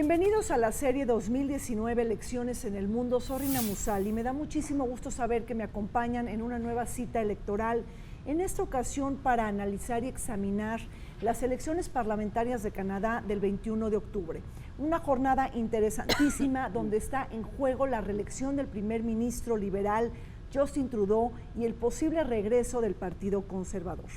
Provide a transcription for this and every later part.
Bienvenidos a la serie 2019 Elecciones en el Mundo. Soy Rina Musal y me da muchísimo gusto saber que me acompañan en una nueva cita electoral, en esta ocasión para analizar y examinar las elecciones parlamentarias de Canadá del 21 de octubre. Una jornada interesantísima donde está en juego la reelección del primer ministro liberal Justin Trudeau y el posible regreso del Partido Conservador.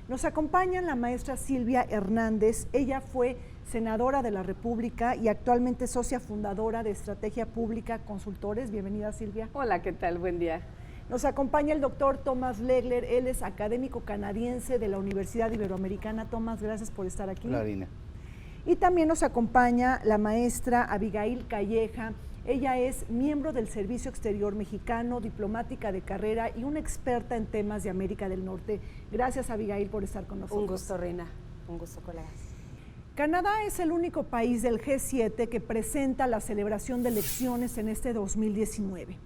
Nos acompaña la maestra Silvia Hernández. Ella fue senadora de la República y actualmente socia fundadora de Estrategia Pública Consultores. Bienvenida, Silvia. Hola, ¿qué tal? Buen día. Nos acompaña el doctor Thomas Legler. Él es académico canadiense de la Universidad Iberoamericana. Thomas, gracias por estar aquí. Hola, Rina. Y también nos acompaña la maestra Abigail Calleja. Ella es miembro del Servicio Exterior Mexicano, diplomática de carrera y una experta en temas de América del Norte. Gracias, Abigail, por estar con nosotros. Un gusto, Rina. Un gusto, colegas. Canadá es el único país del G7 que presenta la celebración de elecciones en este 2019.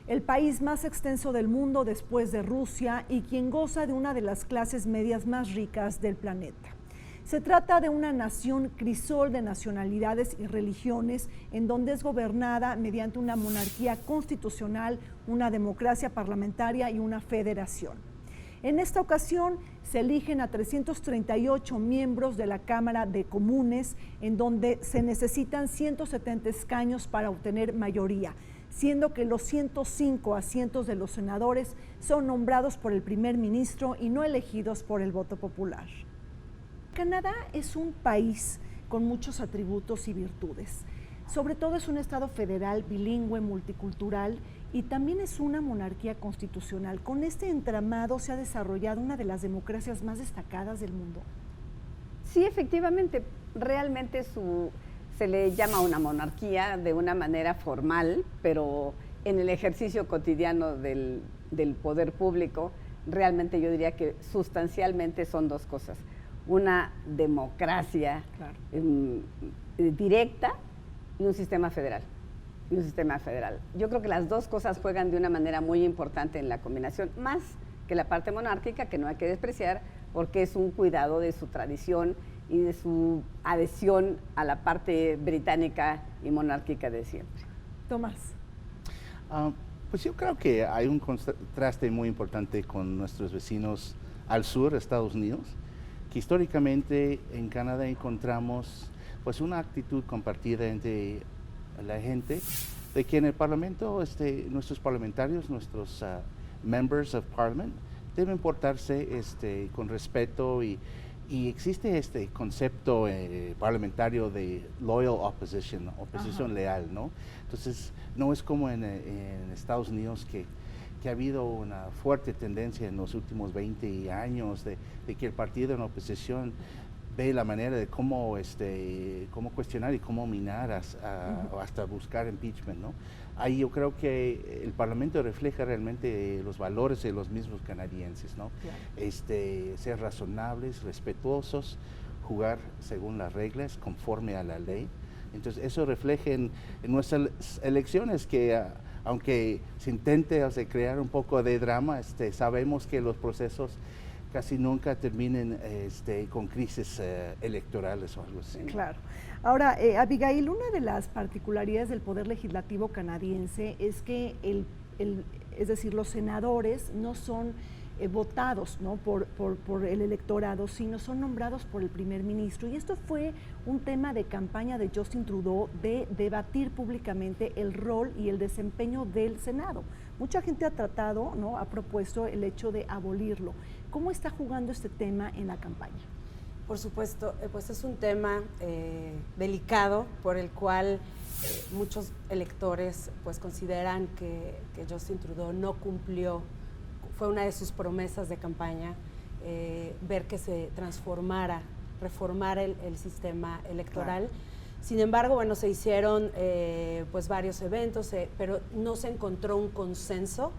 El país más extenso del mundo después de Rusia y quien goza de una de las clases medias más ricas del planeta. Se trata de una nación crisol de nacionalidades y religiones en donde es gobernada mediante una monarquía constitucional, una democracia parlamentaria y una federación. En esta ocasión se eligen a 338 miembros de la Cámara de Comunes, en donde se necesitan 170 escaños para obtener mayoría, siendo que los 105 asientos de los senadores son nombrados por el primer ministro y no elegidos por el voto popular. Canadá es un país con muchos atributos y virtudes. Sobre todo es un estado federal, bilingüe, multicultural y también es una monarquía constitucional. Con este entramado se ha desarrollado una de las democracias más destacadas del mundo. Sí, efectivamente, realmente se le llama una monarquía de una manera formal, pero en el ejercicio cotidiano del poder público, realmente yo diría que sustancialmente son dos cosas. Una democracia directa y un sistema federal. Yo creo que las dos cosas juegan de una manera muy importante en la combinación, más que la parte monárquica, que no hay que despreciar, porque es un cuidado de su tradición y de su adhesión a la parte británica y monárquica de siempre. Tomás. Pues yo creo que hay un contraste muy importante con nuestros vecinos al sur, Estados Unidos, que históricamente en Canadá encontramos pues una actitud compartida entre la gente, de que en el Parlamento nuestros parlamentarios, nuestros members of parliament, deben portarse con respeto y existe este concepto parlamentario de loyal opposition, oposición leal, ¿no? Entonces, no es como en Estados Unidos que ha habido una fuerte tendencia en los últimos 20 años de que el partido en oposición ve la manera de cómo cuestionar y cómo minar hasta buscar impeachment, ¿no? Ahí yo creo que el Parlamento refleja realmente los valores de los mismos canadienses, ¿no? Claro. Ser razonables, respetuosos, jugar según las reglas, conforme a la ley. Entonces eso refleja en nuestras elecciones que aunque se intente crear un poco de drama, sabemos que los procesos casi nunca terminen con crisis electorales o algo así. Claro. Ahora, Abigail, una de las particularidades del Poder Legislativo canadiense es que es decir, los senadores no son votados, ¿no?, por el electorado, sino son nombrados por el primer ministro. Y esto fue un tema de campaña de Justin Trudeau, de debatir públicamente el rol y el desempeño del Senado. Mucha gente ha tratado, ¿no?, ha propuesto el hecho de abolirlo. ¿Cómo está jugando este tema en la campaña? Por supuesto, pues es un tema delicado por el cual muchos electores pues consideran que Justin Trudeau no cumplió. Fue una de sus promesas de campaña, ver que se reformara el sistema electoral. Claro. Sin embargo, bueno, se hicieron pues varios eventos, pero no se encontró un consenso,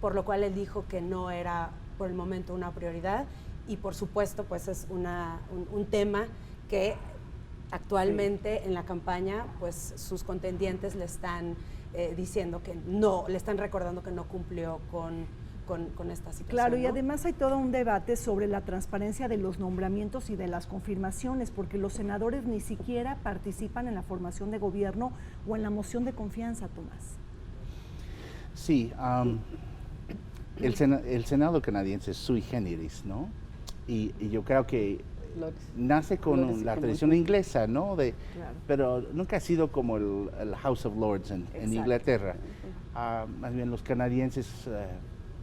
por lo cual él dijo que no era por el momento una prioridad y por supuesto pues es un tema que actualmente sí, en la campaña pues sus contendientes le están diciendo que no, le están recordando que no cumplió con con esta situación. Claro, y ¿no? además hay todo un debate sobre la transparencia de los nombramientos y de las confirmaciones, porque los senadores ni siquiera participan en la formación de gobierno o en la moción de confianza, Tomás. Sí, el Senado canadiense es sui generis, ¿no? Y yo creo que nace con la tradición inglesa, ¿no? Claro. Pero nunca ha sido como el House of Lords en Inglaterra. Más bien los canadienses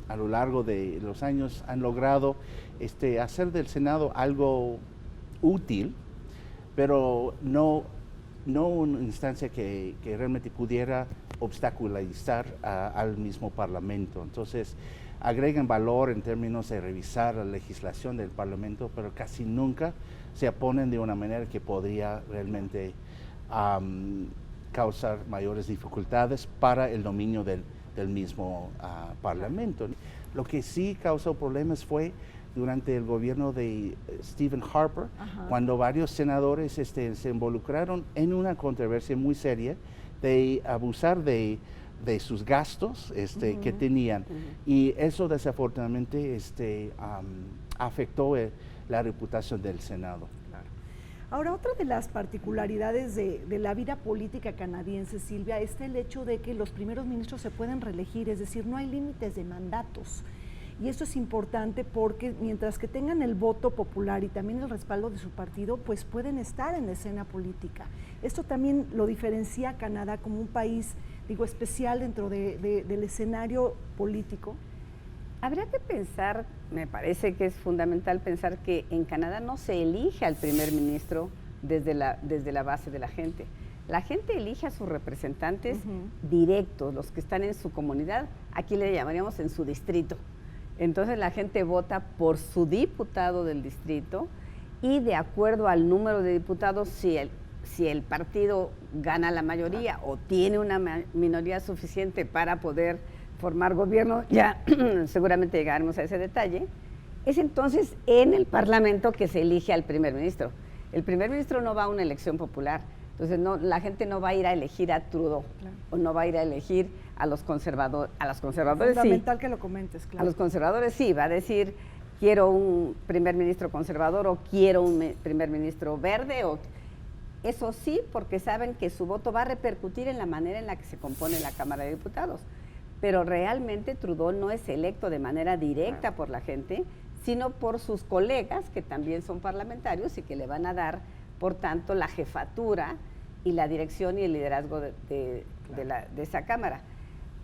a lo largo de los años han logrado hacer del Senado algo útil, pero no una instancia que realmente pudiera obstaculizar al mismo Parlamento. Entonces, agregan valor en términos de revisar la legislación del Parlamento, pero casi nunca se oponen de una manera que podría realmente causar mayores dificultades para el dominio del mismo Parlamento. Lo que sí causó problemas fue durante el gobierno de Stephen Harper, cuando varios senadores se involucraron en una controversia muy seria de abusar de sus gastos que tenían, y eso desafortunadamente afectó la reputación del Senado. Ahora, otra de las particularidades de la vida política canadiense, Silvia, es el hecho de que los primeros ministros se pueden reelegir, es decir, no hay límites de mandatos. Y esto es importante porque mientras que tengan el voto popular y también el respaldo de su partido, pues pueden estar en la escena política. Esto también lo diferencia a Canadá como un país, digo, especial dentro del escenario político. Habría que pensar, me parece que es fundamental pensar que en Canadá no se elige al primer ministro desde la base de la gente. La gente elige a sus representantes directos, los que están en su comunidad, aquí le llamaríamos en su distrito. Entonces la gente vota por su diputado del distrito y de acuerdo al número de diputados, si el partido gana la mayoría o tiene una minoría suficiente para poder formar gobierno, ya seguramente llegaremos a ese detalle, es entonces en el Parlamento que se elige al primer ministro. El primer ministro no va a una elección popular, entonces la gente no va a ir a elegir a Trudeau, o no va a ir a elegir a los conservadores. A los conservadores fundamental sí. Que lo comentes, claro. A los conservadores sí, va a decir, quiero un primer ministro conservador o quiero un primer ministro verde, eso sí, porque saben que su voto va a repercutir en la manera en la que se compone la Cámara de Diputados. Pero realmente Trudeau no es electo de manera directa por la gente, sino por sus colegas, que también son parlamentarios y que le van a dar, por tanto, la jefatura y la dirección y el liderazgo de esa Cámara.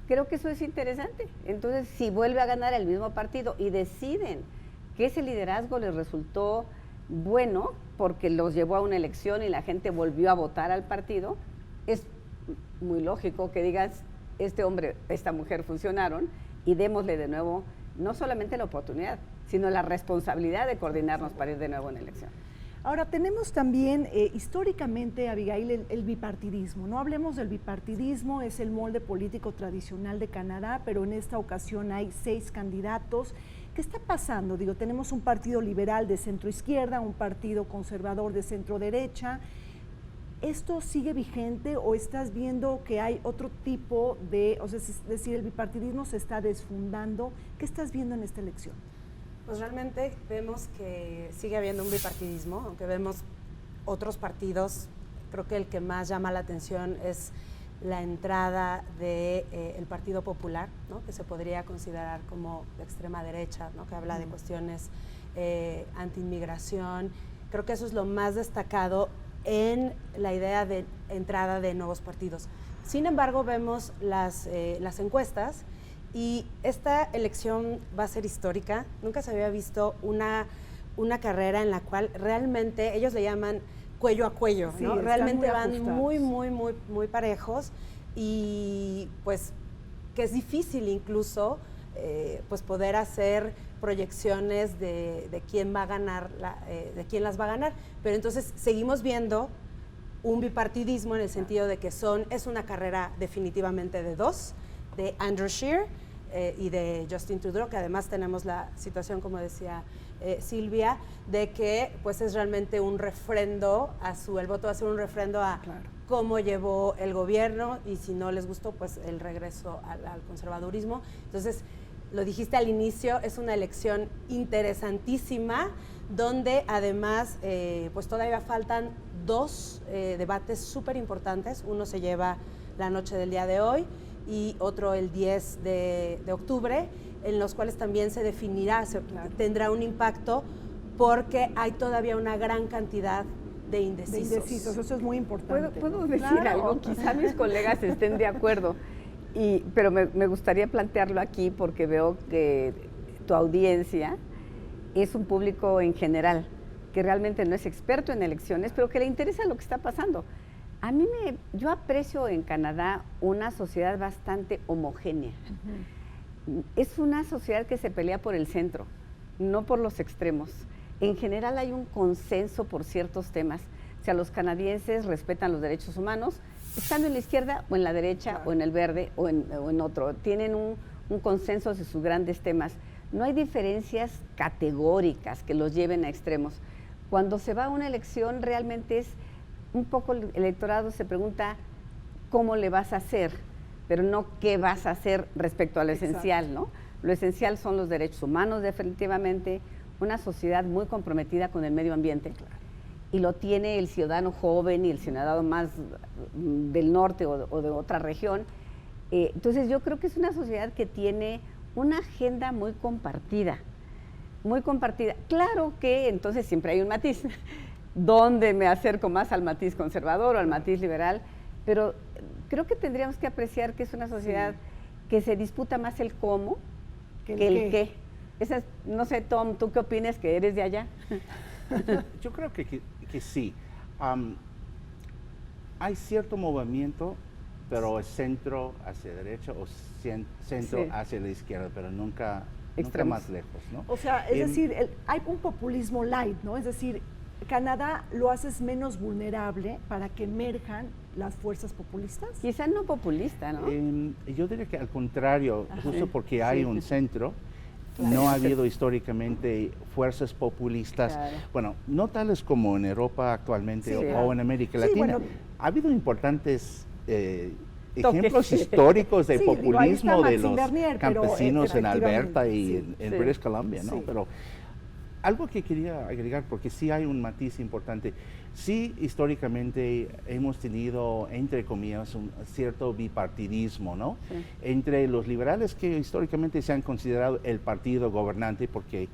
Creo que eso es interesante. Entonces, si vuelve a ganar el mismo partido y deciden que ese liderazgo les resultó bueno porque los llevó a una elección y la gente volvió a votar al partido, es muy lógico que digas, este hombre, esta mujer funcionaron y démosle de nuevo no solamente la oportunidad, sino la responsabilidad de coordinarnos para ir de nuevo en elección. Ahora, tenemos también históricamente, Abigail, el bipartidismo. No hablemos del bipartidismo, es el molde político tradicional de Canadá, pero en esta ocasión hay 6 candidatos. ¿Qué está pasando? Digo, tenemos un partido liberal de centro izquierda, un partido conservador de centro derecha. ¿Esto sigue vigente o estás viendo que hay otro tipo de, o sea, es decir, el bipartidismo se está desfundando? ¿Qué estás viendo en esta elección? Pues realmente vemos que sigue habiendo un bipartidismo, aunque vemos otros partidos. Creo que el que más llama la atención es la entrada del Partido Popular, ¿no? Que se podría considerar como de extrema derecha, ¿no? Que habla de cuestiones anti-inmigración. Creo que eso es lo más destacado en la idea de entrada de nuevos partidos. Sin embargo, vemos las encuestas y esta elección va a ser histórica. Nunca se había visto una carrera en la cual realmente, ellos le llaman cuello a cuello, sí, ¿no? Realmente van ajustados. muy parejos y pues que es difícil incluso pues poder hacer proyecciones de quién va a ganar, de quién las va a ganar. Pero entonces seguimos viendo un bipartidismo en el sentido de que es una carrera definitivamente de dos, de Andrew Scheer y de Justin Trudeau, que además tenemos la situación, como decía Silvia, de que pues es realmente un refrendo el voto va a ser un refrendo a cómo llevó el gobierno y si no les gustó, pues el regreso al conservadurismo. Entonces, lo dijiste al inicio, es una elección interesantísima, donde además pues todavía faltan dos debates súper importantes. Uno se lleva la noche del día de hoy y otro el 10 de octubre, en los cuales también se definirá, tendrá un impacto, porque hay todavía una gran cantidad de indecisos. Eso es muy importante. ¿Puedo decir algo? Quizá mis colegas estén de acuerdo, pero me gustaría plantearlo aquí porque veo que tu audiencia es un público en general que realmente no es experto en elecciones, pero que le interesa lo que está pasando. Yo aprecio en Canadá una sociedad bastante homogénea. Es una sociedad que se pelea por el centro, no por los extremos. En general hay un consenso por ciertos temas. O sea, los canadienses respetan los derechos humanos, estando en la izquierda o en la derecha, o en el verde o en otro. Tienen un consenso de sus grandes temas. No hay diferencias categóricas que los lleven a extremos. Cuando se va a una elección, realmente es un poco el electorado se pregunta cómo le vas a hacer, pero no qué vas a hacer respecto a lo esencial, ¿no? Lo esencial son los derechos humanos, definitivamente, una sociedad muy comprometida con el medio ambiente. Y lo tiene el ciudadano joven y el ciudadano más del norte o de otra región. Entonces yo creo que es una sociedad que tiene una agenda muy compartida, muy compartida. Claro que entonces siempre hay un matiz, donde me acerco más al matiz conservador o al matiz liberal, pero creo que tendríamos que apreciar que es una sociedad que se disputa más el cómo que el qué. No sé, Tom, ¿tú qué opinas, que eres de allá? Yo creo que sí. Hay cierto movimiento, pero es centro hacia derecha o centro hacia la izquierda, pero nunca más lejos, ¿no? O sea, es decir, hay un populismo light, ¿no? Es decir, Canadá lo haces menos vulnerable para que emerjan las fuerzas populistas. Quizá no populista, ¿no? Yo diría que al contrario, justo porque hay un centro. No ha habido históricamente fuerzas populistas, bueno, no tales como en Europa actualmente o en América Latina. Bueno, ha habido importantes ejemplos históricos de populismo de los campesinos en Alberta y en British Columbia, ¿no? Pero algo que quería agregar, porque sí hay un matiz importante, sí históricamente hemos tenido, entre comillas, un cierto bipartidismo, ¿no? Sí. Entre los liberales, que históricamente se han considerado el partido gobernante, porque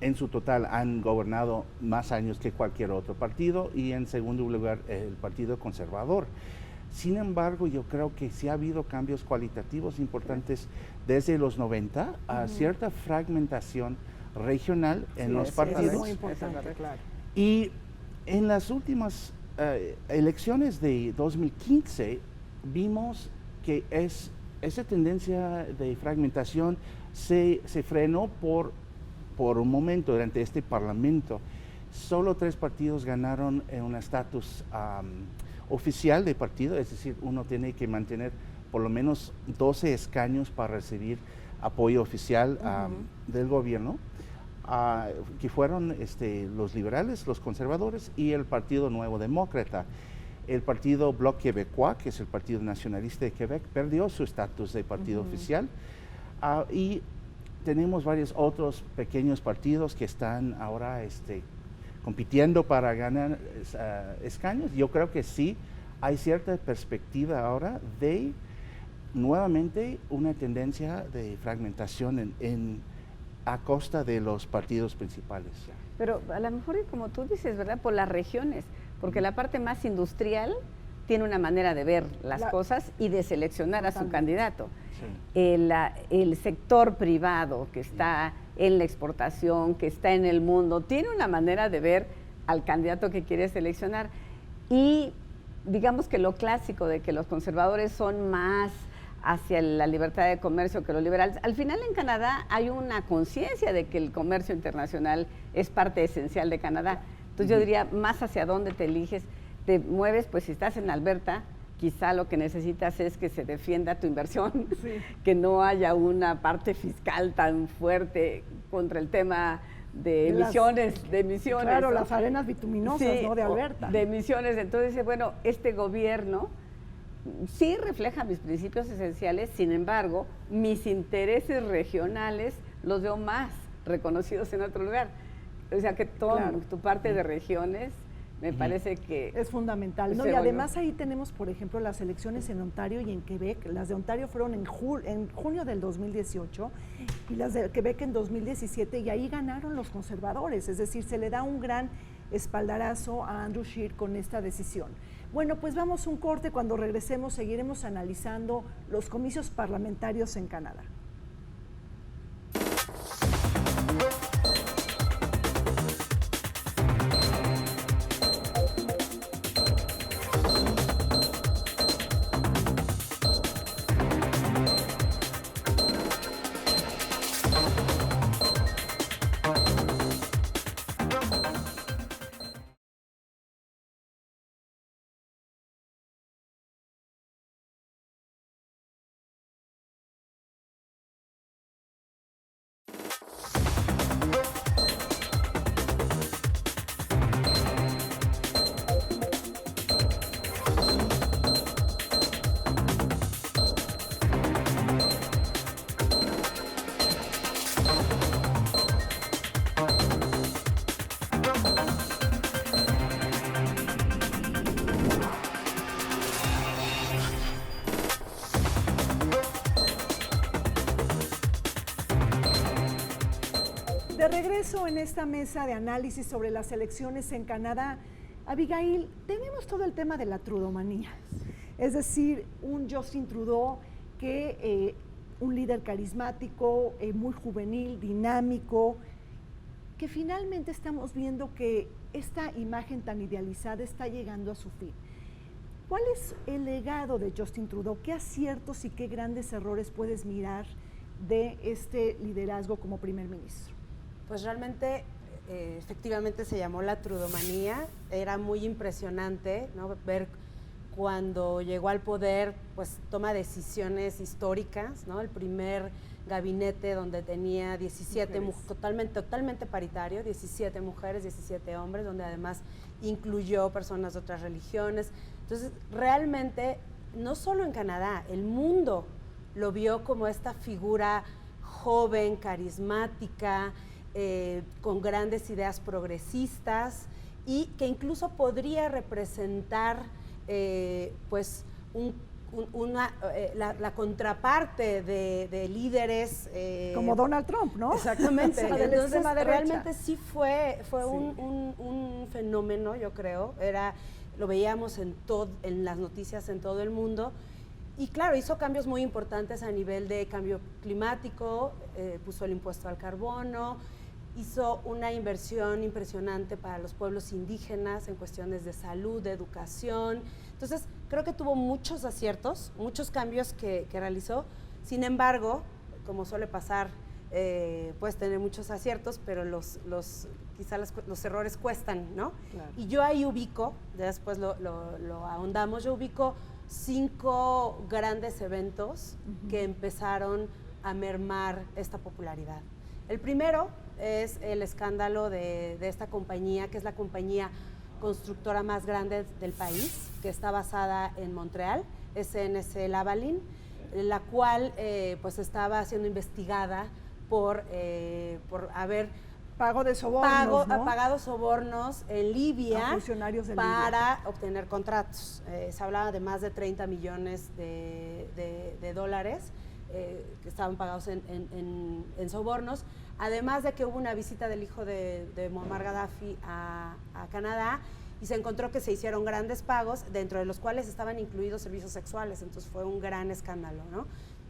en su total han gobernado más años que cualquier otro partido, y en segundo lugar el partido conservador. Sin embargo, yo creo que sí ha habido cambios cualitativos importantes desde los 90, a cierta fragmentación regional en los partidos. Es muy importante, claro. Y en las últimas elecciones de 2015 vimos que esa tendencia de fragmentación se frenó por un momento durante este parlamento. Solo 3 partidos ganaron un estatus oficial de partido, es decir, uno tiene que mantener por lo menos 12 escaños para recibir apoyo oficial del gobierno, que fueron los liberales, los conservadores y el Partido Nuevo Demócrata. El Partido Bloc Québécois, que es el Partido Nacionalista de Quebec, perdió su estatus de partido oficial, y tenemos varios otros pequeños partidos que están ahora compitiendo para ganar escaños. Yo creo que sí hay cierta perspectiva ahora de nuevamente una tendencia de fragmentación a costa de los partidos principales. Pero a lo mejor, como tú dices, ¿verdad? Por las regiones, porque la parte más industrial tiene una manera de ver las cosas y de seleccionar a su candidato. Sí. El sector privado que está en la exportación, que está en el mundo, tiene una manera de ver al candidato que quiere seleccionar. Y digamos que lo clásico de que los conservadores son más hacia la libertad de comercio que los liberales. Al final en Canadá hay una conciencia de que el comercio internacional es parte esencial de Canadá. Entonces yo diría, más hacia dónde te eliges, te mueves, pues si estás en Alberta, quizá lo que necesitas es que se defienda tu inversión, que no haya una parte fiscal tan fuerte contra el tema de emisiones. Claro, ¿no? Las arenas bituminosas, ¿no? De Alberta. De emisiones. Entonces, bueno, este gobierno sí refleja mis principios esenciales, sin embargo, mis intereses regionales los veo más reconocidos en otro lugar. O sea que tu parte de regiones me parece que es fundamental, ¿no? Y bueno, además ahí tenemos, por ejemplo, las elecciones en Ontario y en Quebec. Las de Ontario fueron en junio del 2018 y las de Quebec en 2017, y ahí ganaron los conservadores. Es decir, se le da un gran espaldarazo a Andrew Scheer con esta decisión. Bueno, pues vamos a un corte. Cuando regresemos seguiremos analizando los comicios parlamentarios en Canadá. De regreso en esta mesa de análisis sobre las elecciones en Canadá, Abigail, tenemos todo el tema de la trudeaumanía, es decir, un Justin Trudeau que un líder carismático, muy juvenil, dinámico, que finalmente estamos viendo que esta imagen tan idealizada está llegando a su fin. ¿Cuál es el legado de Justin Trudeau? ¿Qué aciertos y qué grandes errores puedes mirar de este liderazgo como primer ministro? Pues realmente, efectivamente se llamó la trudeaumanía. Era muy impresionante, ¿no?, ver cuando llegó al poder, pues toma decisiones históricas, ¿no? El primer gabinete donde tenía 17 totalmente paritario, 17 mujeres, 17 hombres, donde además incluyó personas de otras religiones. Entonces, realmente, no solo en Canadá, el mundo lo vio como esta figura joven, carismática, con grandes ideas progresistas, y que incluso podría representar pues la contraparte de líderes como Donald Trump, ¿no? Exactamente. O sea, entonces realmente sí fue un fenómeno, yo creo. Lo veíamos en las noticias en todo el mundo. Y claro, hizo cambios muy importantes a nivel de cambio climático, puso el impuesto al carbono, hizo una inversión impresionante para los pueblos indígenas en cuestiones de salud, de educación. Entonces, creo que tuvo muchos aciertos, muchos cambios que realizó. Sin embargo, como suele pasar, puedes tener muchos aciertos, pero quizá los errores cuestan, ¿no? Claro. Y yo ahí ubico, después lo ahondamos, yo ubico 5 grandes eventos que empezaron a mermar esta popularidad. El primero es el escándalo de esta compañía, que es la compañía constructora más grande del país, que está basada en Montreal, SNC-Lavalin, la cual pues estaba siendo investigada por haber pagado sobornos en Libia funcionarios de para obtener contratos. Se hablaba de más de 30 millones de dólares que estaban pagados en sobornos. Además de que hubo una visita del hijo de Muammar Gaddafi a Canadá, y se encontró que se hicieron grandes pagos, dentro de los cuales estaban incluidos servicios sexuales. Entonces fue un gran escándalo, ¿no?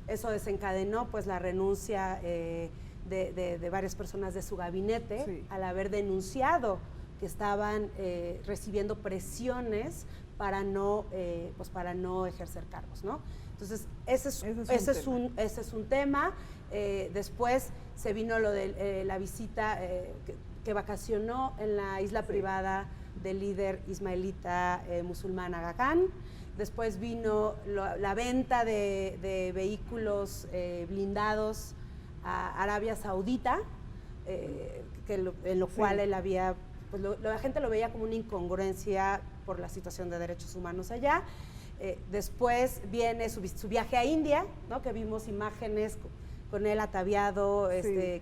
Eso desencadenó pues la renuncia de varias personas de su gabinete, al haber denunciado que estaban recibiendo presiones para no ejercer cargos, ¿no? Entonces ese es un tema. Después se vino lo de la visita que vacacionó en la isla privada del líder ismaelita musulmán Aga Khan. Después vino la venta de vehículos blindados a Arabia Saudita, en lo cual él había, pues la gente lo veía como una incongruencia por la situación de derechos humanos allá. Después viene su viaje a India, ¿no? Que vimos imágenes con él ataviado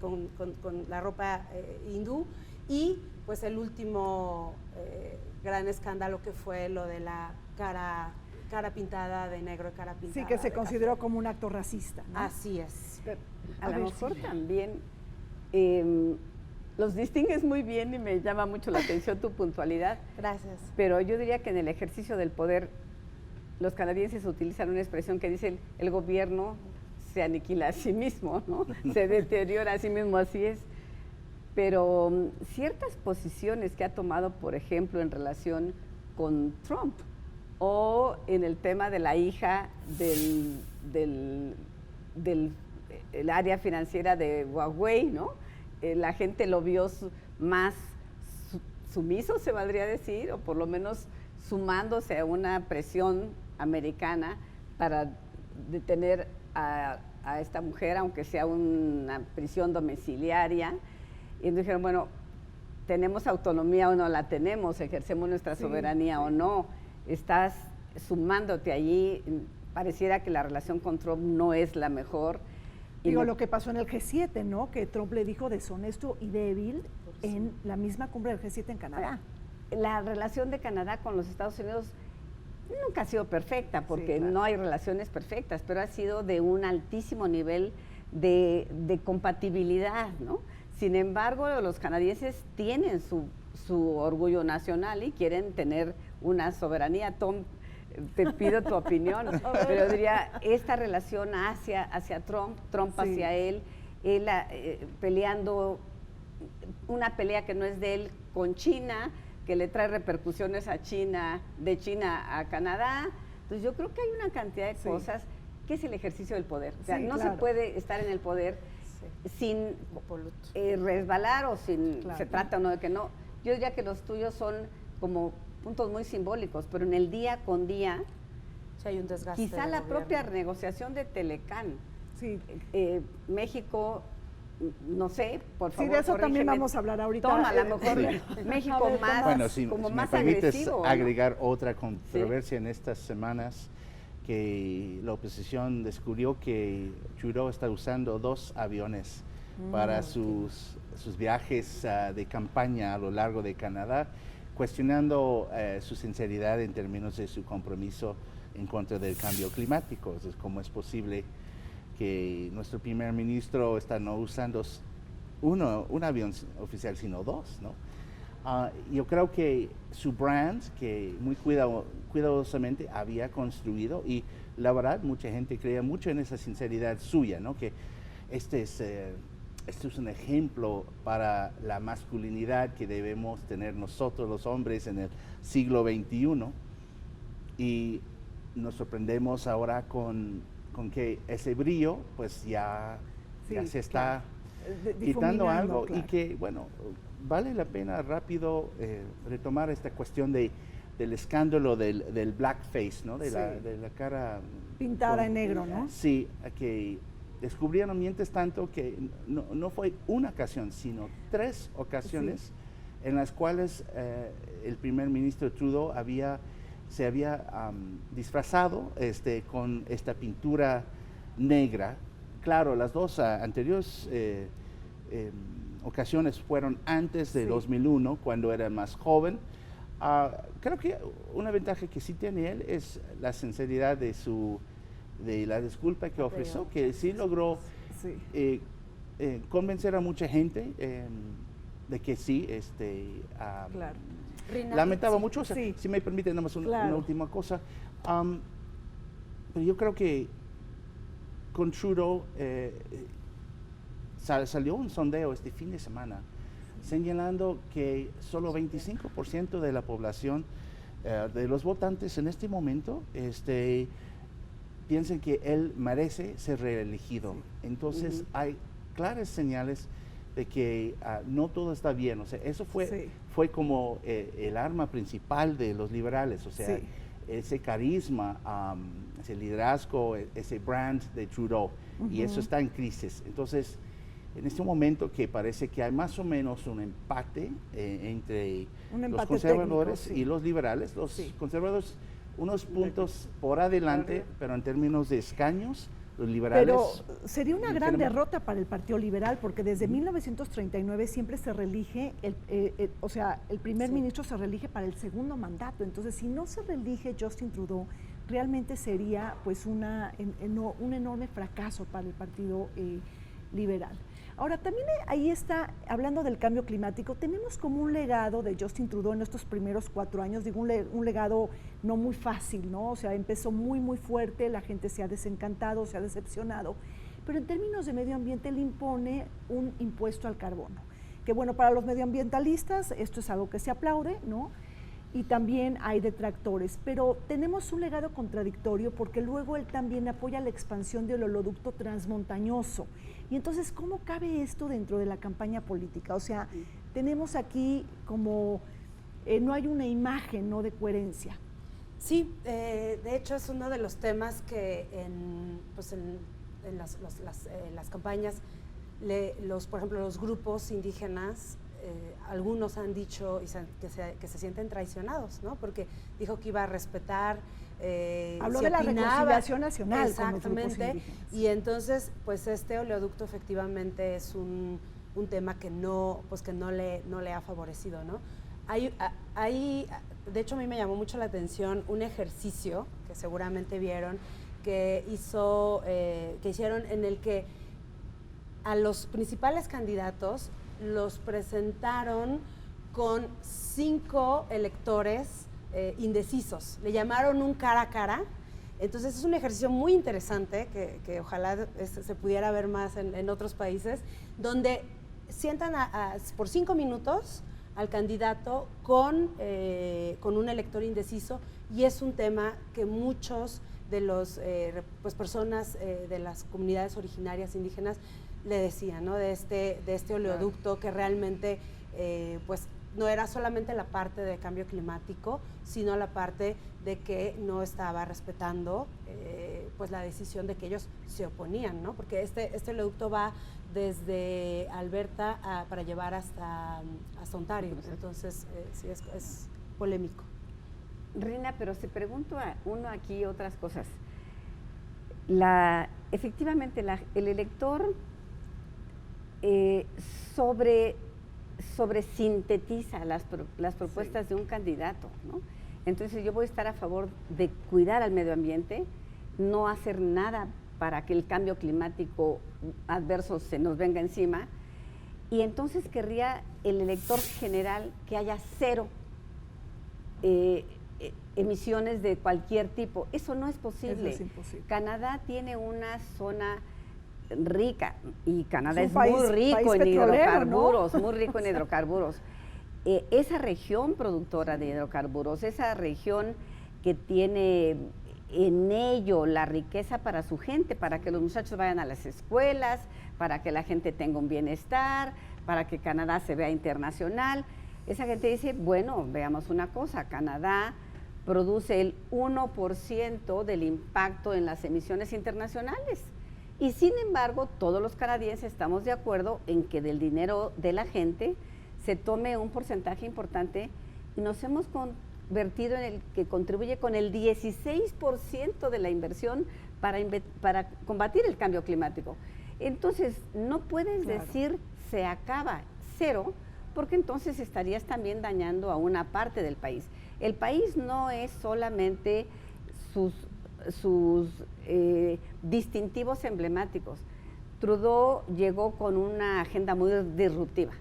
con la ropa hindú, y pues el último gran escándalo que fue lo de la cara pintada de negro y cara pintada. Sí, que se de consideró café. como un acto racista, ¿no? Así es. A lo mejor sí. también los distingues muy bien y me llama mucho la atención tu puntualidad, Gracias. pero yo diría que en el ejercicio del poder los canadienses utilizan una expresión que dice el gobierno se aniquila a sí mismo, ¿no? Se deteriora a sí mismo, así es. Pero ciertas posiciones que ha tomado, por ejemplo, en relación con Trump o en el tema de la hija del el área financiera de Huawei, ¿no? La gente lo vio más sumiso, se valdría decir, o por lo menos sumándose a una presión americana para detener a esta mujer, aunque sea una prisión domiciliaria. Y entonces dijeron, bueno, ¿tenemos autonomía o no la tenemos? ¿Ejercemos nuestra soberanía o no? Estás sumándote allí. Pareciera que la relación con Trump no es la mejor. Digo, lo que pasó en el G7, ¿no? Que Trump le dijo deshonesto y débil en la misma cumbre del G7 en Canadá. La relación de Canadá con los Estados Unidos nunca ha sido perfecta, porque claro. no hay relaciones perfectas, pero ha sido de un altísimo nivel de compatibilidad, ¿no? Sin embargo, los canadienses tienen su orgullo nacional y quieren tener una soberanía. Tom, te pido tu opinión, pero diría, esta relación hacia Trump hacia él peleando una pelea que no es de él con China, que le trae repercusiones a China, de China a Canadá. Entonces yo creo que hay una cantidad de cosas que es el ejercicio del poder. O sea, no se puede estar en el poder sin resbalar o sin se trata o no de que no. Yo diría que los tuyos son como puntos muy simbólicos, pero en el día con día, Sí, hay un desgaste. quizá la propia negociación de Telecán, México, no sé, por favor. Sí, de eso también corrígeme. vamos a hablar ahorita. Toma, a lo mejor México más, bueno, si como me más permites agresivo, ¿no? agregar otra controversia en estas semanas, que la oposición descubrió que Trudeau está usando 2 aviones para sus viajes de campaña a lo largo de Canadá, cuestionando su sinceridad en términos de su compromiso en contra del cambio climático. Entonces, ¿cómo es posible que nuestro primer ministro está no usando un avión oficial, sino 2, ¿no? Yo creo que su brand, que muy cuidadosamente había construido, y la verdad, mucha gente creía mucho en esa sinceridad suya, ¿no? Que este es un ejemplo para la masculinidad que debemos tener nosotros los hombres en el siglo XXI, y nos sorprendemos ahora con que ese brillo pues ya se está quitando algo, y que bueno, vale la pena rápido retomar esta cuestión del escándalo del blackface, ¿no? De la cara pintada en negro, ¿no? Sí, que descubrieron mientras tanto que no fue una ocasión, sino 3 ocasiones en las cuales el primer ministro Trudeau se había disfrazado con esta pintura negra. Claro, las 2 anteriores ocasiones fueron antes de 2001, cuando era más joven. Creo que una ventaja que sí tiene él es la sinceridad de la disculpa que ofreció, que sí logró convencer a mucha gente de que sí, Claro. lamentaba mucho. O sea, si me permite, nada más una última cosa. Pero yo creo que con Trudeau salió un sondeo este fin de semana señalando que solo 25% de la población, de los votantes en este momento, piensan que él merece ser reelegido. Entonces hay claras señales de que no todo está bien. O sea, eso fue como el arma principal de los liberales. O sea, ese carisma, ese liderazgo, ese brand de Trudeau. Y eso está en crisis. Entonces, en este momento que parece que hay más o menos un empate entre los conservadores y los liberales, los conservadores unos puntos por adelante, pero en términos de escaños, los liberales... Pero sería una gran derrota para el Partido Liberal, porque desde 1939 siempre se reelige, o sea, el primer ministro se reelige para el segundo mandato. Entonces, si no se reelige Justin Trudeau, realmente sería pues un enorme fracaso para el Partido Liberal. Ahora, también ahí está, hablando del cambio climático, tenemos como un legado de Justin Trudeau en estos primeros 4 años, digo, un legado no muy fácil, ¿no? O sea, empezó muy, muy fuerte, la gente se ha desencantado, se ha decepcionado, pero en términos de medio ambiente le impone un impuesto al carbono, que bueno, para los medioambientalistas esto es algo que se aplaude, ¿no? Y también hay detractores, pero tenemos un legado contradictorio porque luego él también apoya la expansión del oleoducto transmontañoso. Y entonces, ¿cómo cabe esto dentro de la campaña política? O sea, tenemos aquí como, no hay una imagen, ¿no?, de coherencia. Sí, de hecho es uno de los temas que en las campañas, por ejemplo, los grupos indígenas, algunos han dicho que se sienten traicionados, ¿no? Porque dijo que iba a respetar. Habló de la reconciliación nacional. Exactamente. Y entonces, pues este oleoducto efectivamente es un tema que no le ha favorecido, ¿no? De hecho, a mí me llamó mucho la atención un ejercicio que seguramente vieron que hicieron en el que a los principales candidatos los presentaron con 5 electores indecisos. Le llamaron un cara a cara. Entonces es un ejercicio muy interesante que ojalá se pudiera ver más en otros países, donde sientan por 5 minutos al candidato con un elector indeciso, y es un tema que muchos de los personas de las comunidades originarias indígenas le decían, ¿no? De este oleoducto, que realmente pues no era solamente la parte de cambio climático, sino la parte de que no estaba respetando pues la decisión de que ellos se oponían, ¿no? Porque este oleoducto va desde Alberta para llevar hasta Ontario. Entonces sí es polémico. Rina, pero se pregunto a uno aquí otras cosas. Efectivamente, el elector sobresintetiza las propuestas de un candidato, ¿no? Entonces yo voy a estar a favor de cuidar al medio ambiente, no hacer nada para que el cambio climático adverso se nos venga encima, y entonces querría el elector general que haya 0 emisiones de cualquier tipo. Eso no es posible. Eso es imposible. Canadá tiene una zona rica, y Canadá es muy rico en hidrocarburos, ¿no? muy rico en hidrocarburos. Esa región productora de hidrocarburos, esa región que tiene en ello la riqueza para su gente, para que los muchachos vayan a las escuelas, para que la gente tenga un bienestar, para que Canadá se vea internacional. Esa gente dice, bueno, veamos una cosa, Canadá produce el 1% del impacto en las emisiones internacionales. Y sin embargo, todos los canadienses estamos de acuerdo en que del dinero de la gente se tome un porcentaje importante, y nos hemos convertido en el que contribuye con el 16% de la inversión para combatir el cambio climático. Entonces, no puedes decir se acaba 0, porque entonces estarías también dañando a una parte del país. El país no es solamente sus distintivos emblemáticos. Trudeau llegó con una agenda muy disruptiva.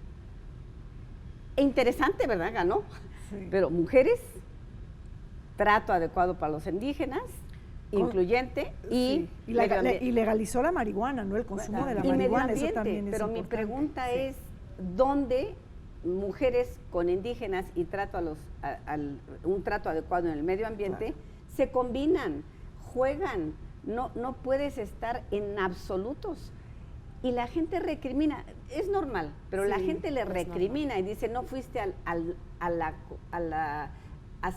Interesante, ¿verdad? Ganó. Sí. Pero mujeres, trato adecuado para los indígenas, incluyente, y legalizó la marihuana, ¿no? El consumo de la marihuana, eso también es pero importante. Mi pregunta es, ¿dónde mujeres con indígenas y un trato adecuado en el medio ambiente se combinan, juegan? No puedes estar en absolutos. Y la gente recrimina, es normal, pero la gente le recrimina y dice, no fuiste a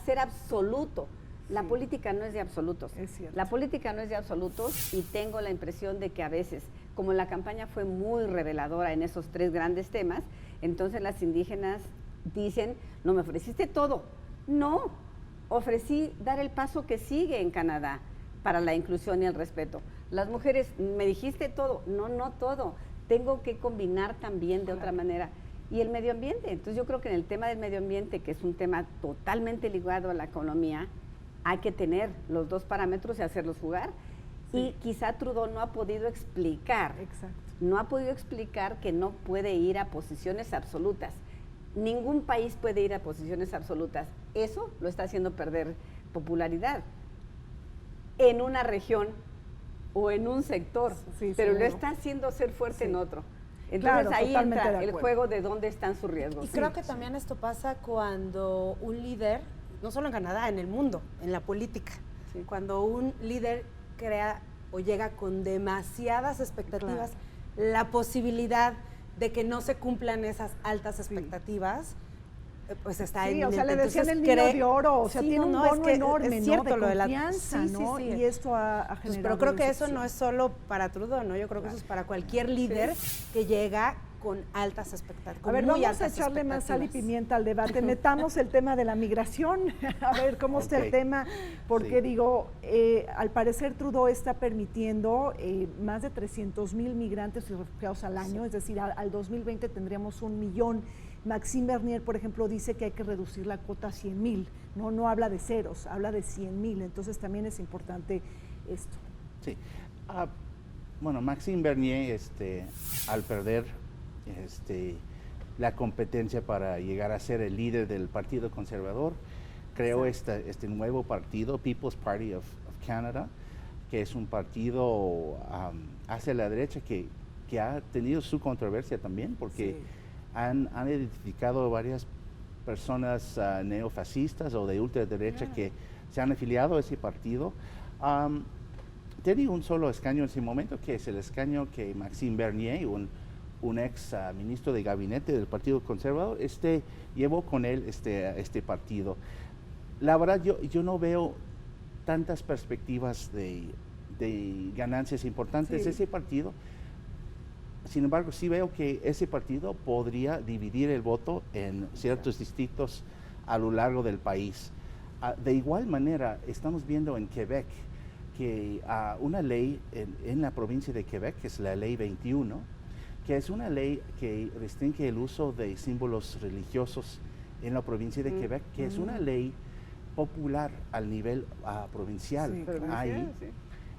ser absoluto. La política no es de absolutos. Es cierto. La política no es de absolutos, y tengo la impresión de que a veces, como la campaña fue muy reveladora en esos 3 grandes temas, entonces las indígenas dicen, no me ofreciste todo. No, ofrecí dar el paso que sigue en Canadá para la inclusión y el respeto. Las mujeres, me dijiste todo, no todo, tengo que combinar también de otra manera. Y el medio ambiente, entonces yo creo que en el tema del medio ambiente, que es un tema totalmente ligado a la economía, hay que tener los dos parámetros y hacerlos jugar. Sí. Y quizá Trudeau no ha podido explicar, que no puede ir a posiciones absolutas. Ningún país puede ir a posiciones absolutas. Eso lo está haciendo perder popularidad en una región o en un sector, pero seguro. Lo está haciendo ser fuerte en otro. Entonces claro, ahí entra el juego de dónde están sus riesgos. Y creo que también esto pasa cuando un líder, no solo en Canadá, en el mundo, en la política, cuando un líder crea o llega con demasiadas expectativas, la posibilidad de que no se cumplan esas altas expectativas, pues está en... o sea, le decían el niño de oro, o sea, tiene un bono enorme, es cierto, ¿no? De confianza, ¿no? Y esto ha generado... Pues, pero creo que eso no es solo para Trudeau, ¿no? Yo creo que eso es para cualquier líder que llega con altas expectativas. A ver, vamos a echarle más sal y pimienta al debate. Metamos el tema de la migración, a ver cómo está el tema, porque digo, al parecer Trudeau está permitiendo más de 300,000 migrantes y refugiados al año, es decir, al 2020 tendríamos 1,000,000. Maxime Bernier, por ejemplo, dice que hay que reducir la cuota a 100,000, no habla de ceros, habla de 100,000, entonces también es importante esto. Sí, bueno, Maxime Bernier, al perder la competencia para llegar a ser el líder del Partido Conservador, creó este nuevo partido, People's Party of Canada, que es un partido hacia la derecha que ha tenido su controversia también, porque han identificado varias personas neofascistas o de ultraderecha que se han afiliado a ese partido. Tiene un solo escaño en ese momento, que es el escaño que Maxime Bernier, un ex ministro de gabinete del Partido Conservador, llevó con él este partido. La verdad, yo no veo tantas perspectivas de ganancias importantes de ese partido. Sin embargo, sí veo que ese partido podría dividir el voto en ciertos distritos a lo largo del país. De igual manera, estamos viendo en Quebec que una ley en la provincia de Quebec, que es la Ley 21, que es una ley que restringe el uso de símbolos religiosos en la provincia de Quebec, que es una ley popular al nivel provincial.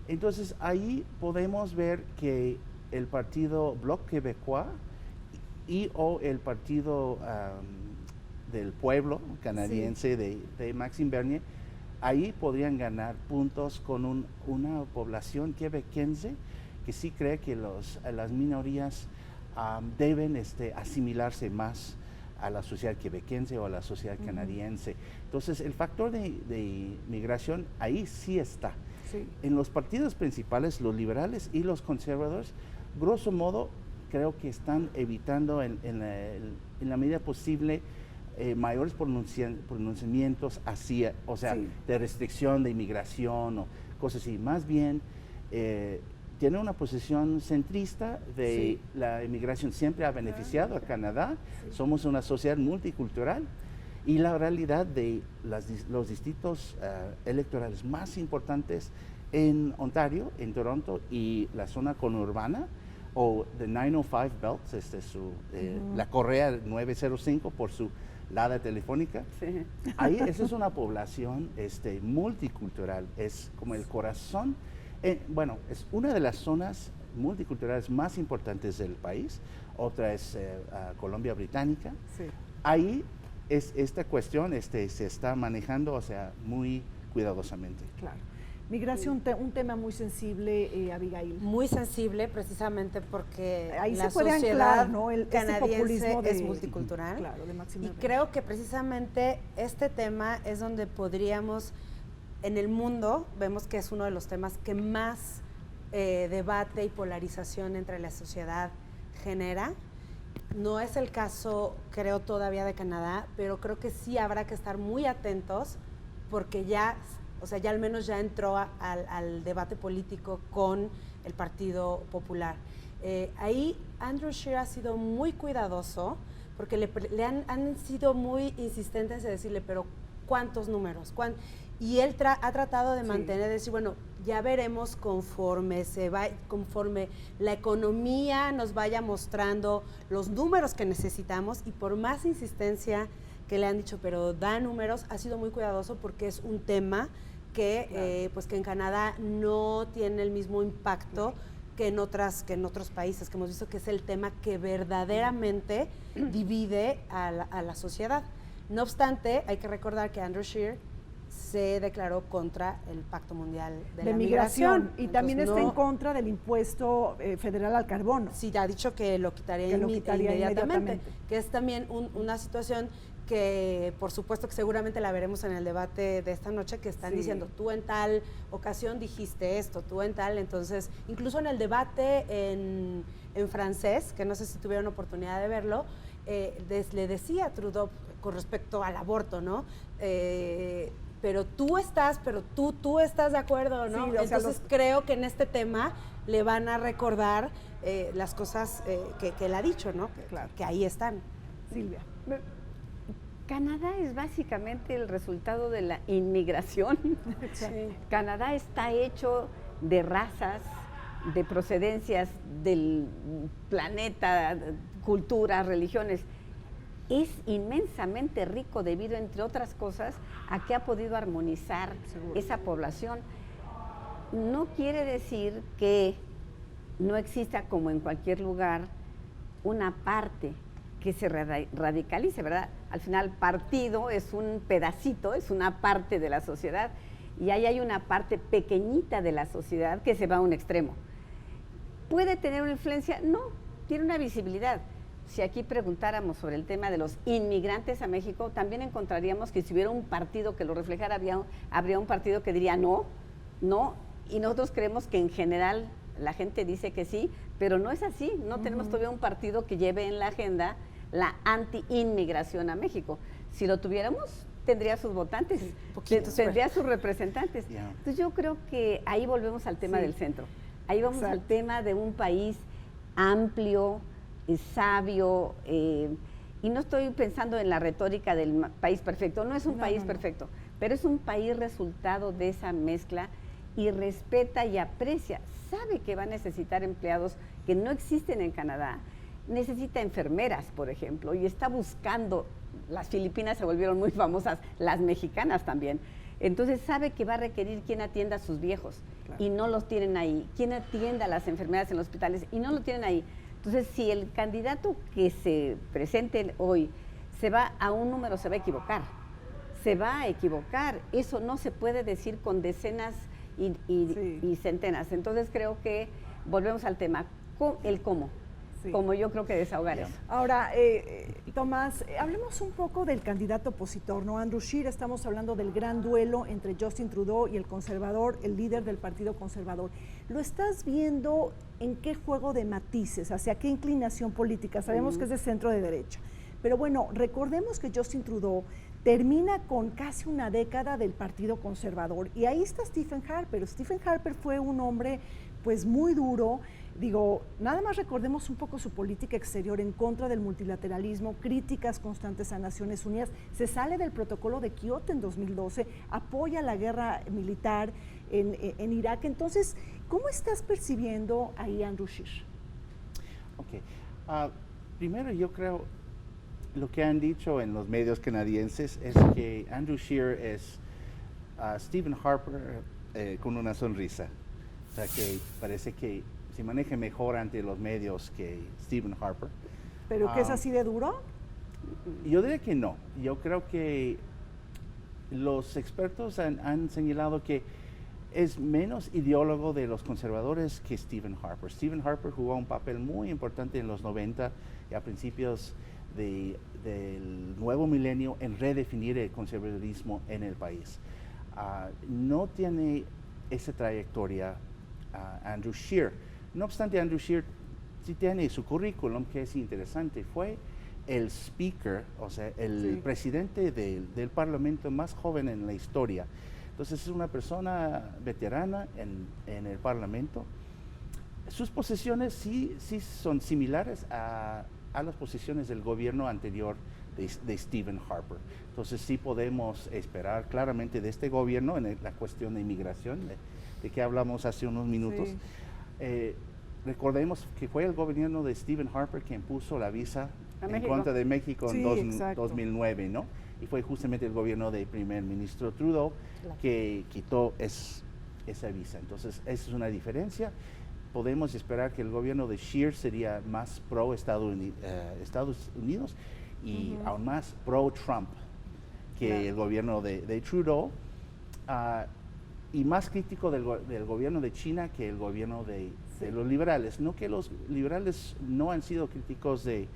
Entonces, ahí podemos ver que el partido Bloc Québécois o el partido del pueblo canadiense de Maxime Bernier, ahí podrían ganar puntos con una población quebequense que sí cree que las minorías deben asimilarse más a la sociedad quebequense o a la sociedad canadiense. Entonces, el factor de migración ahí sí está. En los partidos principales, los liberales y los conservadores, grosso modo, creo que están evitando en la medida posible mayores pronunciamientos hacia, de restricción de inmigración o cosas así. Más bien, tiene una posición centrista de la inmigración siempre ha beneficiado a Canadá. Somos una sociedad multicultural y la realidad de los distritos electorales más importantes en Ontario, en Toronto y la zona conurbana, o the 905 Belt, la correa 905 por su lada telefónica. Ahí esa es una población multicultural, es como el corazón, es una de las zonas multiculturales más importantes del país. Otra es Colombia Británica. Ahí esta cuestión se está manejando, muy cuidadosamente. Claro. Migración, un tema muy sensible, Abigail. Muy sensible, precisamente porque ahí la se puede sociedad anclar, ¿no? canadiense es multicultural. Claro, y creo que precisamente este tema es donde podríamos, en el mundo, vemos que es uno de los temas que más debate y polarización entre la sociedad genera. No es el caso, creo, todavía de Canadá, pero creo que sí habrá que estar muy atentos porque ya al menos ya entró al debate político con el Partido Popular. Ahí Andrew Scheer ha sido muy cuidadoso porque le han sido muy insistentes en decirle, pero ¿cuántos números? Y él ha tratado de mantener, de decir, bueno, ya veremos conforme la economía nos vaya mostrando los números que necesitamos, y por más insistencia que le han dicho, pero da números, ha sido muy cuidadoso porque es un tema que, pues que en Canadá no tiene el mismo impacto que en otros países, que hemos visto que es el tema que verdaderamente divide a la sociedad. No obstante, hay que recordar que Andrew Scheer se declaró contra el Pacto Mundial de la Migración. Y entonces, también está en contra del impuesto federal al carbono. Sí, ya ha dicho que lo quitaría, inmediatamente, que es también una situación que por supuesto que seguramente la veremos en el debate de esta noche, que están diciendo, tú en tal ocasión dijiste esto, tú en tal, entonces, incluso en el debate en francés, que no sé si tuvieron oportunidad de verlo, le decía a Trudeau con respecto al aborto, ¿no? Pero tú estás de acuerdo, ¿no? Sí, entonces creo que en este tema le van a recordar las cosas que él ha dicho, ¿no? Que ahí están. Silvia. Canadá es básicamente el resultado de la inmigración. Sí. Canadá está hecho de razas, de procedencias del planeta, culturas, religiones. Es inmensamente rico debido, entre otras cosas, a que ha podido armonizar esa población. No quiere decir que no exista, como en cualquier lugar, una parte que se radicalice, ¿verdad? Al final, partido es un pedacito, es una parte de la sociedad, y ahí hay una parte pequeñita de la sociedad que se va a un extremo. ¿Puede tener una influencia? No, tiene una visibilidad. Si aquí preguntáramos sobre el tema de los inmigrantes a México, también encontraríamos que si hubiera un partido que lo reflejara, habría un partido que diría no, y nosotros creemos que en general la gente dice que sí, pero no es así. No tenemos todavía un partido que lleve en la agenda la anti-inmigración a México. Si lo tuviéramos, tendría sus votantes, tendría sus representantes. Entonces yo creo que ahí volvemos al tema del centro. Ahí vamos al tema de un país amplio, sabio, y no estoy pensando en la retórica del país perfecto. No es un país perfecto, pero es un país resultado de esa mezcla, y respeta y aprecia, sabe que va a necesitar empleados que no existen en Canadá, necesita enfermeras, por ejemplo, y está buscando. Las filipinas se volvieron muy famosas, las mexicanas también. Entonces sabe que va a requerir quien atienda a sus viejos, y no los tienen ahí, quien atienda a las enfermeras en los hospitales, y no lo tienen ahí. Entonces, si el candidato que se presente hoy se va a un número, se va a equivocar. Se va a equivocar. Eso no se puede decir con decenas y centenas. Entonces, creo que volvemos al tema, el cómo. Como yo creo que desahogar eso. Ahora, Tomás, hablemos un poco del candidato opositor, ¿no? Andrew Scheer, estamos hablando del gran duelo entre Justin Trudeau y el conservador, el líder del Partido Conservador. ¿Lo estás viendo en qué juego de matices, hacia qué inclinación política? Sabemos que es de centro de derecha, pero bueno, recordemos que Justin Trudeau termina con casi una década del Partido Conservador, y ahí está Stephen Harper. Stephen Harper fue un hombre pues muy duro. Digo, nada más recordemos un poco su política exterior en contra del multilateralismo, críticas constantes a Naciones Unidas, se sale del protocolo de Kioto en 2012, apoya la guerra militar en Irak. Entonces, ¿cómo estás percibiendo ahí a Andrew Scheer? Ok, primero yo creo lo que han dicho en los medios canadienses es que Andrew Scheer es Stephen Harper con una sonrisa. O sea, que parece que se maneja mejor ante los medios que Stephen Harper. ¿Pero que es así de duro? Yo diría que no. Yo creo que los expertos han señalado que es menos ideólogo de los conservadores que Stephen Harper. Stephen Harper jugó un papel muy importante en los 90 y a principios del nuevo milenio en redefinir el conservadurismo en el país. No tiene esa trayectoria Andrew Scheer. No obstante, Andrew Scheer sí tiene su currículum, que es interesante. Fue el speaker, o sea, el presidente del parlamento más joven en la historia. Entonces es una persona veterana en el parlamento. Sus posiciones sí son similares a las posiciones del gobierno anterior de Stephen Harper. Entonces sí podemos esperar claramente de este gobierno en la cuestión de inmigración, de que hablamos hace unos minutos. Sí. Recordemos que fue el gobierno de Stephen Harper quien puso la visa en contra de México Sí, en exacto. 2009, ¿no? Y fue justamente el gobierno del primer ministro Trudeau que quitó esa visa. Entonces, esa es una diferencia. Podemos esperar que el gobierno de Scheer sería más pro Estados Unidos y aún más pro Trump que el gobierno de Trudeau. Y más crítico del gobierno de China que el gobierno de los liberales. No que los liberales no han sido críticos de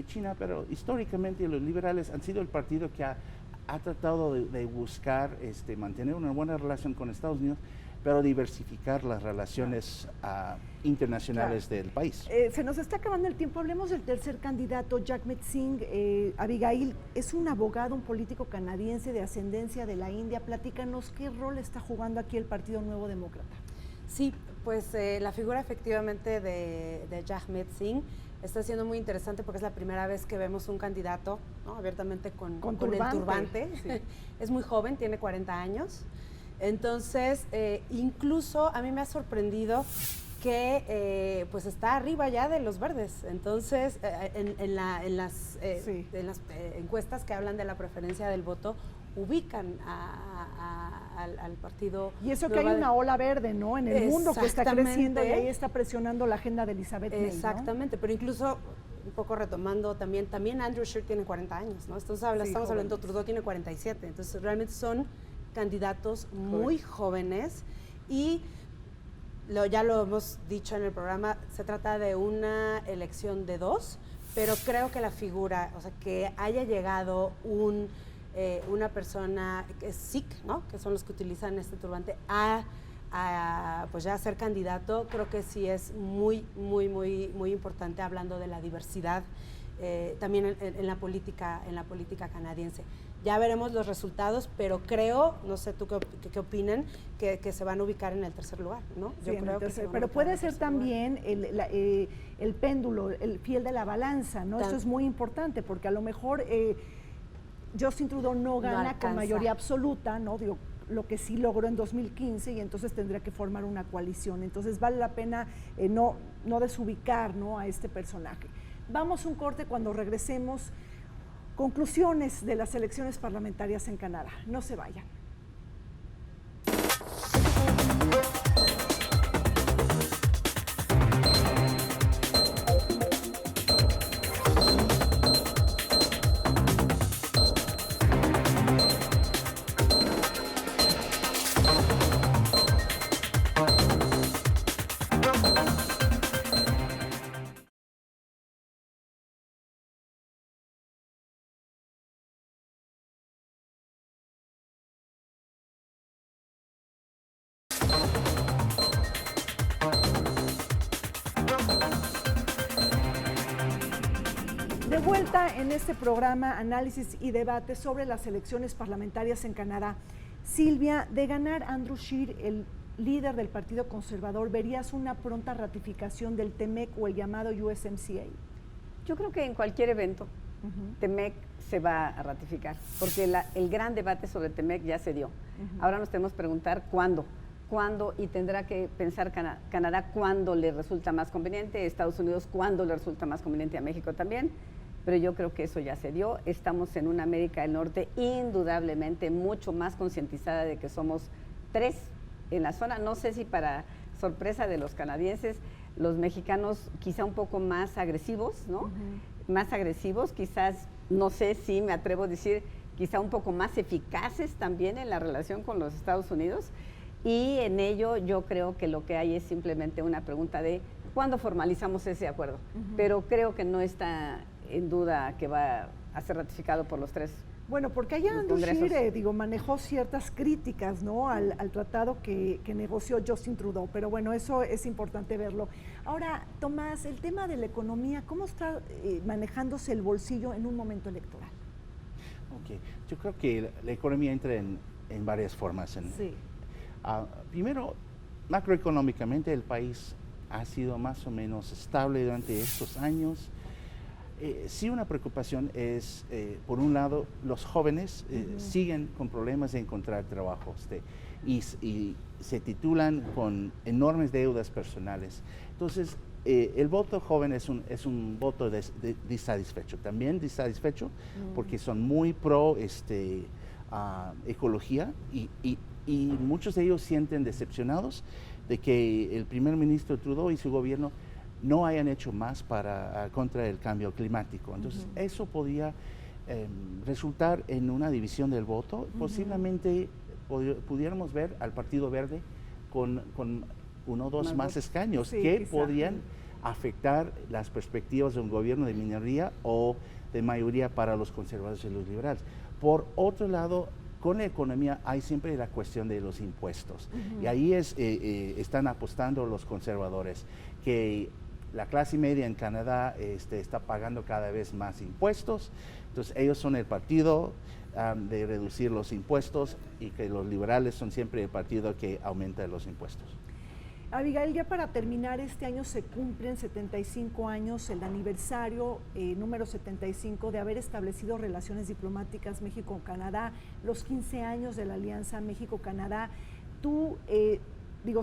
China, pero históricamente los liberales han sido el partido que ha tratado de buscar mantener una buena relación con Estados Unidos, pero diversificar las relaciones internacionales del país. Se nos está acabando el tiempo. Hablemos del tercer candidato, Jagmeet Singh. Abigail es un abogado, un político canadiense de ascendencia de la India. Platícanos qué rol está jugando aquí el Partido Nuevo Demócrata. Sí, pues la figura efectivamente de Jagmeet Singh está siendo muy interesante porque es la primera vez que vemos un candidato, ¿no?, abiertamente con el turbante. Sí. Es muy joven, tiene 40 años. Entonces, incluso a mí me ha sorprendido que pues está arriba ya de los verdes. Entonces, en las encuestas que hablan de la preferencia del voto, ubican al partido. Y eso que hay una ola verde, ¿no?, en el mundo que está creciendo y ahí está presionando la agenda de Elizabeth May, ¿no? Exactamente, pero incluso un poco retomando también Andrew Scheer tiene 40 años, ¿no? Estamos hablando, Trudeau tiene 47, entonces realmente son candidatos muy jóvenes y ya lo hemos dicho en el programa, se trata de una elección de dos, pero creo que la figura, o sea, que haya llegado una persona que es Sikh, ¿no?, que son los que utilizan este turbante, pues ya ser candidato, creo que sí es muy importante, hablando de la diversidad también en la política canadiense. Ya veremos los resultados, pero creo, no sé tú qué opinan, que se van a ubicar en el tercer lugar, ¿no? Sí, yo creo que pero puede ser también el péndulo, el fiel de la balanza, ¿no? Eso es muy importante, porque a lo mejor Justin Trudeau no gana con mayoría absoluta, ¿no? Digo, lo que sí logró en 2015, y entonces tendría que formar una coalición. Entonces vale la pena no desubicar, ¿no?, a este personaje. Vamos a un corte. Cuando regresemos, conclusiones de las elecciones parlamentarias en Canadá. No se vayan. De vuelta en este programa, análisis y debate sobre las elecciones parlamentarias en Canadá. Silvia, de ganar Andrew Scheer, el líder del Partido Conservador, ¿verías una pronta ratificación del TMEC o el llamado USMCA? Yo creo que en cualquier evento TMEC se va a ratificar, porque el gran debate sobre TMEC ya se dio. Ahora nos tenemos que preguntar cuándo, y tendrá que pensar Canadá cuándo le resulta más conveniente, Estados Unidos cuándo le resulta más conveniente, a México también, pero yo creo que eso ya se dio. Estamos en una América del Norte indudablemente mucho más concientizada de que somos tres en la zona. No sé si para sorpresa de los canadienses, los mexicanos quizá un poco más agresivos, ¿no? Más agresivos, quizás, no sé si me atrevo a decir, quizá un poco más eficaces también en la relación con los Estados Unidos. Y en ello yo creo que lo que hay es simplemente una pregunta de cuándo formalizamos ese acuerdo. Pero creo que no está en duda que va a ser ratificado por los tres. Bueno, porque allá Andrew Scheer, manejó ciertas críticas, ¿no?, al tratado que negoció Justin Trudeau, pero bueno, eso es importante verlo. Ahora, Tomás, el tema de la economía, ¿cómo está manejándose el bolsillo en un momento electoral? Okay. Yo creo que la economía entra en varias formas. Sí. Primero, macroeconómicamente el país ha sido más o menos estable durante estos años. Sí, una preocupación es, por un lado, los jóvenes siguen con problemas de encontrar trabajo y se titulan con enormes deudas personales. Entonces, el voto joven es un voto disatisfecho, también disatisfecho porque son muy pro ecología y muchos de ellos sienten decepcionados de que el primer ministro Trudeau y su gobierno no hayan hecho más contra el cambio climático. Entonces, eso podía resultar en una división del voto. Posiblemente pudiéramos ver al Partido Verde con uno o dos más escaños que podrían afectar las perspectivas de un gobierno de minoría o de mayoría para los conservadores y los liberales. Por otro lado, con la economía hay siempre la cuestión de los impuestos. Y ahí están apostando los conservadores, que la clase media en Canadá está pagando cada vez más impuestos. Entonces ellos son el partido de reducir los impuestos y que los liberales son siempre el partido que aumenta los impuestos. Abigail, ya para terminar, este año se cumplen 75 años, el aniversario número 75 de haber establecido relaciones diplomáticas México-Canadá, los 15 años de la alianza México-Canadá. Tú,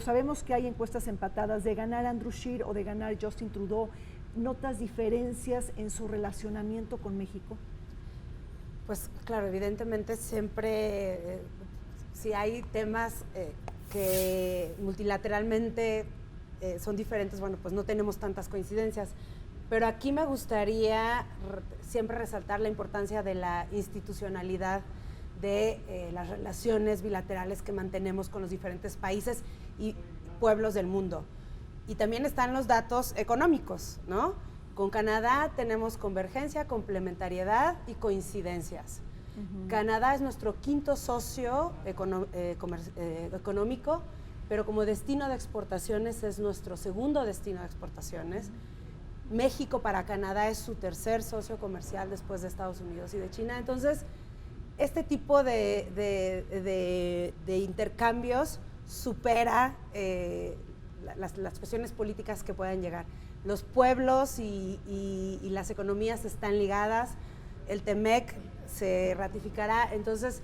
sabemos que hay encuestas empatadas, de ganar Andrew Scheer o de ganar Justin Trudeau, ¿notas diferencias en su relacionamiento con México? Pues claro, evidentemente siempre, si hay temas que multilateralmente son diferentes, bueno, pues no tenemos tantas coincidencias. Pero aquí me gustaría siempre resaltar la importancia de la institucionalidad de las relaciones bilaterales que mantenemos con los diferentes países y pueblos del mundo. Y también están los datos económicos, ¿no? Con Canadá tenemos convergencia, complementariedad y coincidencias. Canadá es nuestro quinto socio económico, pero como destino de exportaciones es nuestro segundo destino de exportaciones. México para Canadá es su tercer socio comercial después de Estados Unidos y de China. Entonces, este tipo de intercambios supera las cuestiones políticas que puedan llegar. Los pueblos y las economías están ligadas, el TEMEC se ratificará, entonces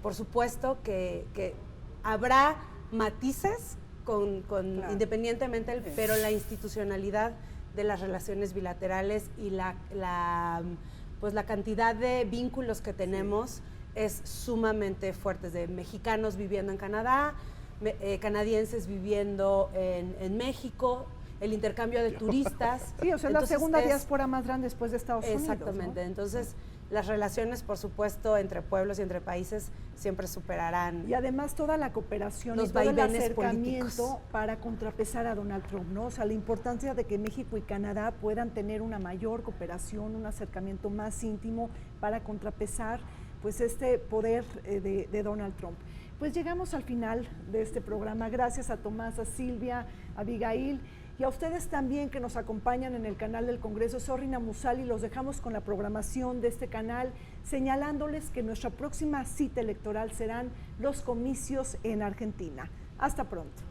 por supuesto que habrá matices claro. Independientemente, pero la institucionalidad de las relaciones bilaterales y la cantidad de vínculos que tenemos es sumamente fuerte, de mexicanos viviendo en Canadá, canadienses viviendo en México, el intercambio de turistas. Sí, o sea, es la segunda diáspora más grande después de Estados Unidos. Exactamente, ¿no? Entonces las relaciones, por supuesto, entre pueblos y entre países siempre superarán. Y además toda la cooperación y todo el acercamiento para contrapesar a Donald Trump, ¿no? O sea, la importancia de que México y Canadá puedan tener una mayor cooperación, un acercamiento más íntimo para contrapesar pues este poder de Donald Trump. Pues llegamos al final de este programa. Gracias a Tomás, a Silvia, a Abigail y a ustedes también que nos acompañan en el canal del Congreso. Soy Rina Musali, los dejamos con la programación de este canal, señalándoles que nuestra próxima cita electoral serán los comicios en Argentina. Hasta pronto.